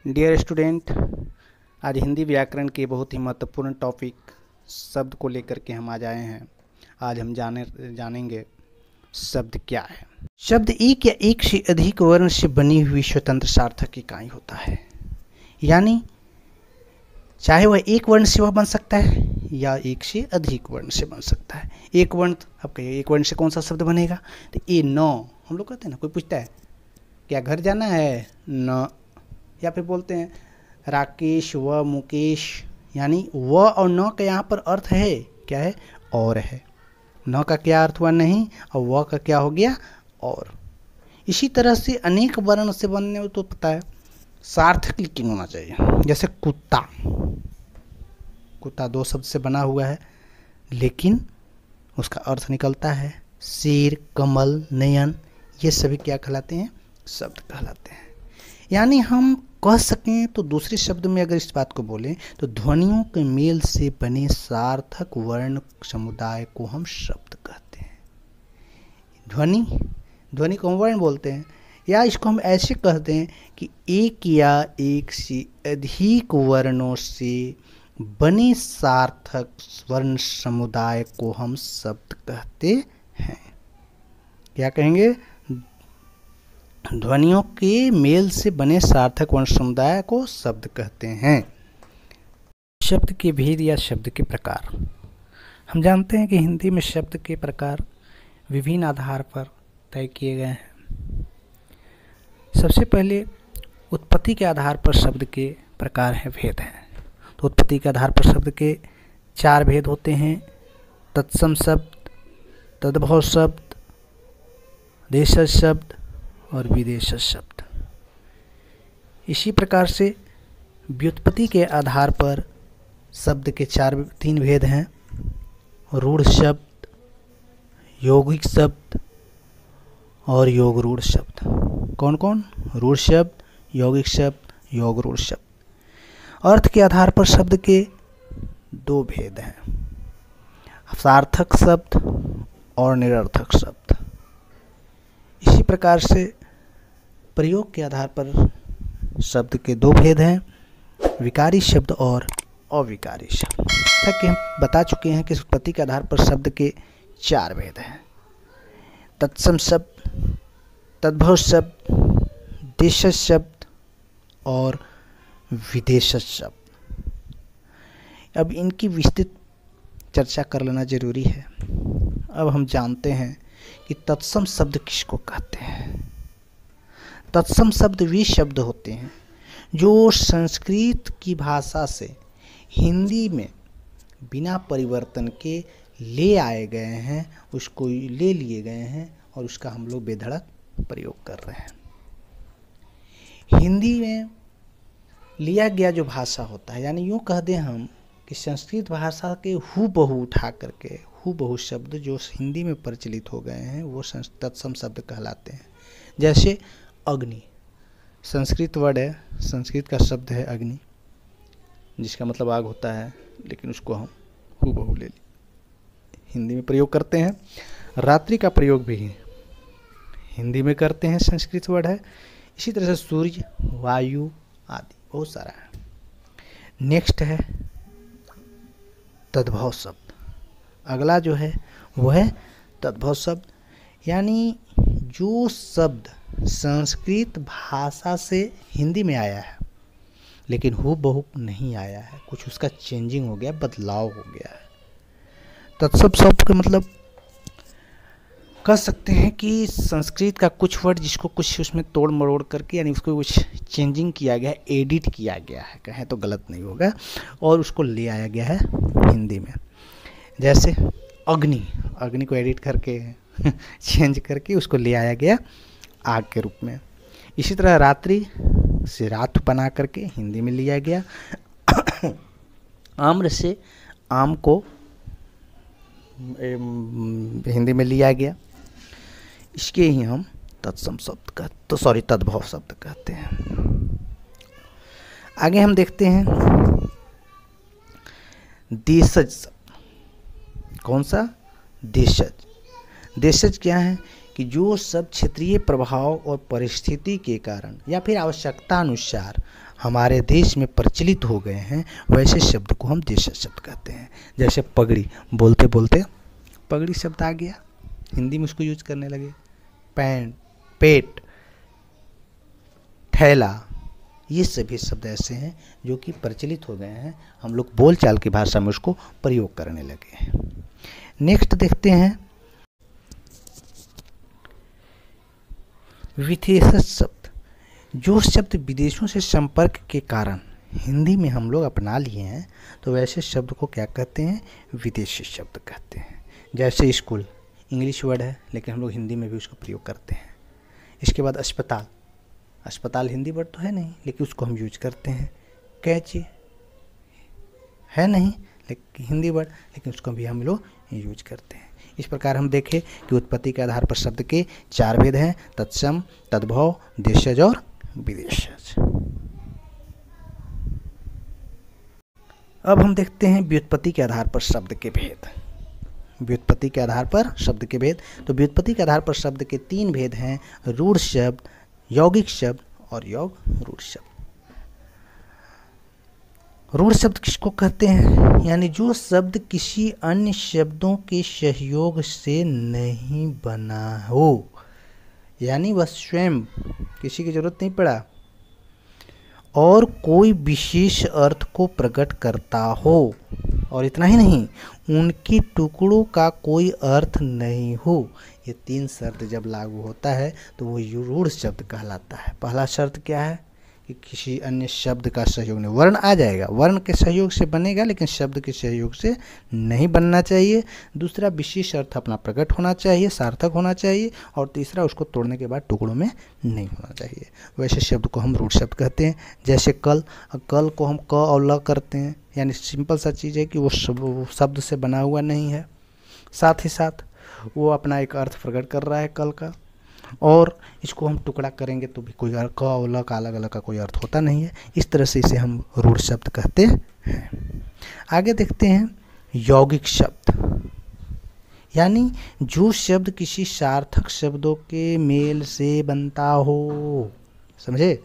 Dear student, आज हिंदी व्याकरण के बहुत ही महत्वपूर्ण टॉपिक शब्द को लेकर के हम आज आए हैं। आज हम जानेंगे शब्द क्या है। शब्द एक या एक से अधिक वर्ण से बनी हुई स्वतंत्र सार्थक इकाई होता है। यानी चाहे वह एक वर्ण से वह बन सकता है या एक से अधिक वर्ण से बन सकता है। एक वर्ण, अब कहिए एक वर्ण से कौन सा शब्द बनेगा? तो ए न, हम लोग कहते हैं ना, कोई पूछता है क्या घर जाना है, न। या फिर बोलते हैं राकेश व मुकेश, यानी व और न का यहाँ पर अर्थ है क्या है? और है। न का क्या अर्थ हुआ? नहीं, और व का क्या हो गया? और। इसी तरह से अनेक वर्ण से बनने तो पता है सार्थक लेकिन होना चाहिए। जैसे कुत्ता, कुत्ता दो शब्द से बना हुआ है लेकिन उसका अर्थ निकलता है शेर, कमल, नयन, ये सभी क्या कहलाते हैं? शब्द कहलाते हैं। यानी हम कह सकें तो दूसरे शब्द में अगर इस बात को बोलें तो ध्वनियों के मेल से बने सार्थक वर्ण समुदाय को हम शब्द कहते हैं। ध्वनि को हम वर्ण बोलते हैं, या इसको हम ऐसे कहते हैं कि एक या एक से अधिक वर्णों से बने सार्थक वर्ण समुदाय को हम शब्द कहते हैं। क्या कहेंगे? ध्वनियों के मेल से बने सार्थक वर्ण समुदाय को शब्द कहते हैं। शब्द के भेद या शब्द के प्रकार। हम जानते हैं कि हिंदी में शब्द के प्रकार विभिन्न आधार पर तय किए गए हैं। सबसे पहले उत्पत्ति के आधार पर शब्द के प्रकार हैं, भेद हैं। तो उत्पत्ति के आधार पर शब्द के 4 भेद होते हैं: तत्सम शब्द, तद्भव शब्द, देशज शब्द और विदेशज शब्द। इसी प्रकार से व्युत्पत्ति के आधार पर शब्द के 3 भेद हैं: रूढ़ शब्द, यौगिक शब्द और योग रूढ़ शब्द। कौन कौन? रूढ़ शब्द, यौगिक शब्द, योग रूढ़ शब्द। अर्थ के आधार पर शब्द के 2 भेद हैं: सार्थक शब्द और निरर्थक शब्द। इसी प्रकार से प्रयोग के आधार पर शब्द के 2 भेद हैं: विकारी शब्द और अविकारी शब्द। ताकि हम बता चुके हैं कि उत्पत्ति के आधार पर शब्द के 4 भेद हैं: तत्सम शब्द, तद्भव शब्द, देशज शब्द और विदेशज शब्द। अब इनकी विस्तृत चर्चा कर लेना जरूरी है। अब हम जानते हैं कि तत्सम शब्द किसको कहते हैं। तत्सम शब्द वे शब्द होते हैं जो संस्कृत की भाषा से हिंदी में बिना परिवर्तन के ले आए गए हैं, उसको ले लिए गए हैं और उसका हम लोग बेधड़क प्रयोग कर रहे हैं। हिंदी में लिया गया जो भाषा होता है, यानी यूँ कह दें हम कि संस्कृत भाषा के हूबहू उठा करके हूबहू शब्द जो हिंदी में प्रचलित हो गए हैं वो तत्सम शब्द कहलाते हैं। जैसे अग्नि, संस्कृत वर्ड है, संस्कृत का शब्द है अग्नि, जिसका मतलब आग होता है, लेकिन उसको हम हूबहू ले हिंदी में प्रयोग करते हैं। रात्रि का प्रयोग भी हिंदी में करते हैं, संस्कृत वर्ड है। इसी तरह से सूर्य, वायु आदि बहुत सारा है। नेक्स्ट है तद्भव शब्द। अगला जो है वो है तद्भव शब्द, यानी जो शब्द संस्कृत भाषा से हिंदी में आया है लेकिन हूबहू नहीं आया है, कुछ उसका चेंजिंग हो गया, बदलाव हो गया है। तत्सम शब्द का मतलब कह सकते हैं कि संस्कृत का कुछ वर्ड जिसको कुछ उसमें तोड़ मरोड़ करके, यानी उसको कुछ चेंजिंग किया गया है, एडिट किया गया है, कहें तो गलत नहीं होगा, और उसको ले आया गया है हिंदी में। जैसे अग्नि को एडिट करके चेंज करके उसको ले आया गया आग के रूप में। इसी तरह रात्रि से रात बना करके हिंदी में लिया गया। आम्र से आम को हिंदी में लिया गया। इसके ही हम तत्सम शब्द तद्भव शब्द कहते हैं। आगे हम देखते हैं देशज शब्द। कौन सा? देशज। देशज क्या है कि जो सब क्षेत्रीय प्रभाव और परिस्थिति के कारण या फिर आवश्यकता अनुसार हमारे देश में प्रचलित हो गए हैं, वैसे शब्द को हम देशज शब्द कहते हैं। जैसे पगड़ी, बोलते बोलते पगड़ी शब्द आ गया, हिंदी में उसको यूज करने लगे। पैंट, पेट, थैला, ये सभी शब्द ऐसे हैं जो कि प्रचलित हो गए हैं, हम लोग बोलचाल की भाषा में उसको प्रयोग करने लगे हैं। नेक्स्ट देखते हैं विदेशज शब्द। जो शब्द विदेशों से संपर्क के कारण हिंदी में हम लोग अपना लिए हैं, तो वैसे शब्द को क्या कहते हैं? विदेशी शब्द कहते हैं। जैसे स्कूल इंग्लिश वर्ड है, लेकिन हम लोग हिंदी में भी उसका प्रयोग करते हैं। इसके बाद अस्पताल, अस्पताल हिंदी वर्ड तो है नहीं, लेकिन उसको हम यूज करते हैं। कैंची है नहीं, लेकिन हिंदी वर्ड, लेकिन उसको भी हम लोग यूज करते हैं। इस प्रकार हम देखें कि उत्पत्ति के आधार पर शब्द के 4 भेद हैं: तत्सम, तद्भव, देशज और विदेशज। अब हम देखते हैं व्युत्पत्ति के आधार पर शब्द के भेद। व्युत्पत्ति के आधार पर शब्द के भेद, तो व्युत्पत्ति के आधार पर शब्द के 3 भेद हैं: रूढ़ शब्द, यौगिक शब्द और योग रूढ़ शब्द। रूढ़ शब्द किसको कहते हैं? यानी जो शब्द किसी अन्य शब्दों के सहयोग से नहीं बना हो, यानी वह स्वयं किसी की जरूरत नहीं पड़ा और कोई विशेष अर्थ को प्रकट करता हो, और इतना ही नहीं, उनके टुकड़ों का कोई अर्थ नहीं हो। ये 3 शर्त जब लागू होता है तो वो रूढ़ शब्द कहलाता है। पहला शर्त क्या है? कि किसी अन्य शब्द का सहयोग नहीं, वर्ण आ जाएगा, वर्ण के सहयोग से बनेगा, लेकिन शब्द के सहयोग से नहीं बनना चाहिए। दूसरा, विशेष अर्थ अपना प्रकट होना चाहिए, सार्थक होना चाहिए। और तीसरा, उसको तोड़ने के बाद टुकड़ों में नहीं होना चाहिए। वैसे शब्द को हम रूढ़ शब्द कहते हैं। जैसे कल, कल को हम क और ल करते हैं, यानी सिंपल सा चीज़ है कि वो शब्द से बना हुआ नहीं है, साथ ही साथ वो अपना एक अर्थ प्रकट कर रहा है कल का, और इसको हम टुकड़ा करेंगे तो भी कोई क और ल का अलग अलग का कोई अर्थ होता नहीं है। इस तरह से इसे हम रूढ़ शब्द कहते हैं। आगे देखते हैं यौगिक शब्द, यानी जो शब्द किसी सार्थक शब्दों के मेल से बनता हो। समझे?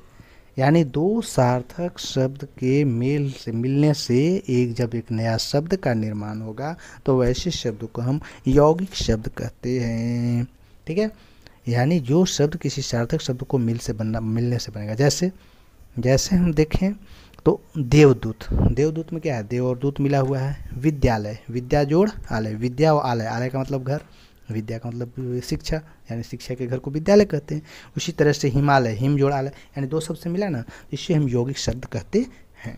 यानी 2 सार्थक शब्द के मेल से मिलने से जब एक नया शब्द का निर्माण होगा, तो वैसे शब्द को हम यौगिक शब्द कहते हैं। ठीक है? यानी जो शब्द किसी सार्थक शब्द को मिलने से बनेगा। जैसे हम देखें तो देवदूत, देवदूत में क्या है? देव और दूत मिला हुआ है। विद्यालय, विद्या जोड़ आलय, विद्या और आलय, आलय का मतलब घर, विद्या का मतलब शिक्षा, यानी शिक्षा के घर को विद्यालय कहते हैं। उसी तरह से हिमालय, हिम जोड़ आलय, यानी 2 शब्द से मिला ना, इससे हम यौगिक शब्द कहते हैं।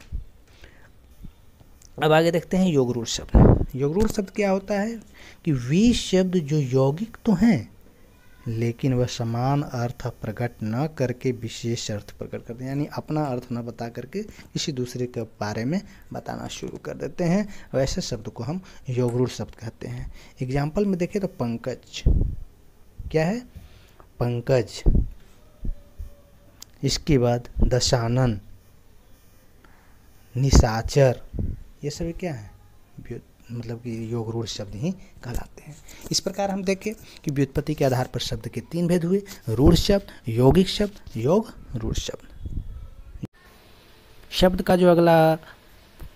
अब आगे देखते हैं योग रूढ़ शब्द। योग रूढ़ शब्द क्या होता है? कि वे शब्द जो यौगिक तो हैं, लेकिन वह समान अर्थ प्रकट न करके विशेष अर्थ प्रकट करते हैं, यानी अपना अर्थ न बता करके किसी दूसरे के बारे में बताना शुरू कर देते हैं। वैसे शब्द को हम योग रूढ़ शब्द कहते हैं। एग्जाम्पल में देखें तो पंकज, क्या है? पंकज। इसके बाद दशानन, निशाचर, ये सभी क्या है? मतलब कि योग रूढ़ शब्द ही कहलाते हैं। इस प्रकार हम देखें कि व्युत्पत्ति के आधार पर शब्द के 3 भेद हुए: रूढ़ शब्द, यौगिक शब्द, योग रूढ़ शब्द। शब्द का जो अगला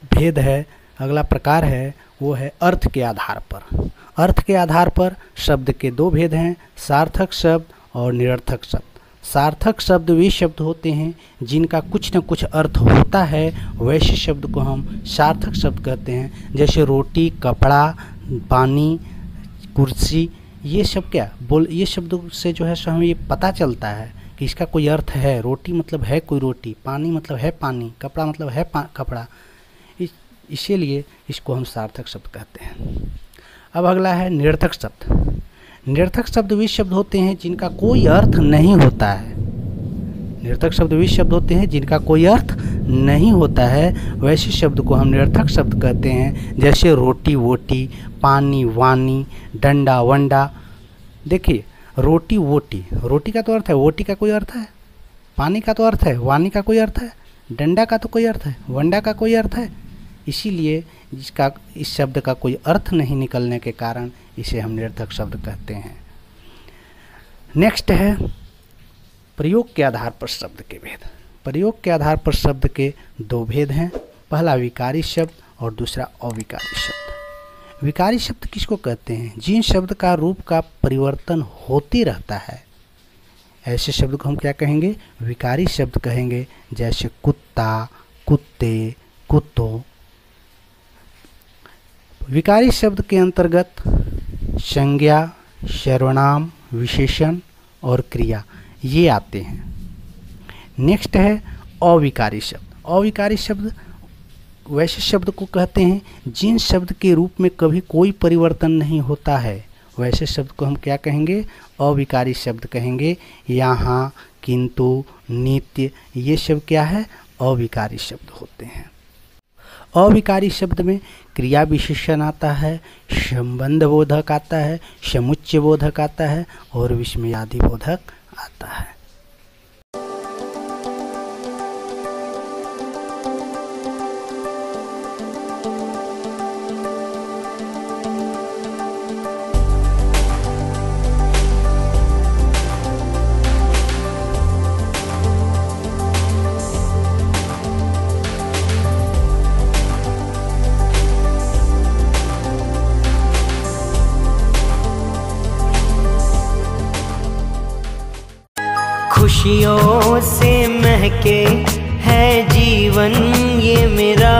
भेद है, अगला प्रकार है, वो है अर्थ के आधार पर। अर्थ के आधार पर शब्द के 2 भेद हैं: सार्थक शब्द और निरर्थक शब्द। सार्थक शब्द वे शब्द होते हैं जिनका कुछ न कुछ अर्थ होता है, वैसे शब्द को हम सार्थक शब्द कहते हैं। जैसे रोटी, कपड़ा, पानी, कुर्सी, ये सब ये शब्दों से जो है सो हमें ये पता चलता है कि इसका कोई अर्थ है। रोटी मतलब है कोई रोटी, पानी मतलब है पानी, कपड़ा मतलब है कपड़ा, इसीलिए इसको हम सार्थक शब्द कहते हैं। अब अगला है निरर्थक शब्द। निरर्थक शब्द वे शब्द होते हैं जिनका कोई अर्थ नहीं होता है। निरर्थक शब्द वे शब्द होते हैं जिनका कोई अर्थ नहीं होता है, वैसे शब्द को हम निरर्थक शब्द कहते हैं। जैसे रोटी, वोटी, पानी, वानी, डंडा, वंडा। देखिए, रोटी, वोटी, रोटी का तो अर्थ है, वोटी का कोई अर्थ है, पानी का तो अर्थ है, वानी का कोई अर्थ है, डंडा का तो कोई अर्थ है, वंडा का कोई अर्थ है। इसीलिए इस शब्द का कोई अर्थ नहीं निकलने के कारण इसे हम निरर्थक शब्द कहते हैं। नेक्स्ट है प्रयोग के आधार पर शब्द के भेद। प्रयोग के आधार पर शब्द के दो भेद हैं, पहला विकारी शब्द और दूसरा अविकारी शब्द। विकारी शब्द किसको कहते हैं? जिन शब्द का रूप का परिवर्तन होते रहता है, ऐसे शब्द को हम क्या कहेंगे? विकारी शब्द कहेंगे। जैसे कुत्ता, कुत्ते, कुत्तों। विकारी शब्द के अंतर्गत संज्ञा, सर्वनाम, विशेषण और क्रिया ये आते हैं। नेक्स्ट है अविकारी शब्द। अविकारी शब्द वैसे शब्द को कहते हैं जिन शब्द के रूप में कभी कोई परिवर्तन नहीं होता है, वैसे शब्द को हम क्या कहेंगे? अविकारी शब्द कहेंगे। यहाँ, किंतु, नित्य ये शब्द क्या है? अविकारी शब्द होते हैं। अविकारी शब्द में क्रिया विशेषण आता है, संबंध बोधक आता है, समुच्चय बोधक आता है और विस्मयादि बोधक आता है। खुशियों से महके है जीवन ये मेरा।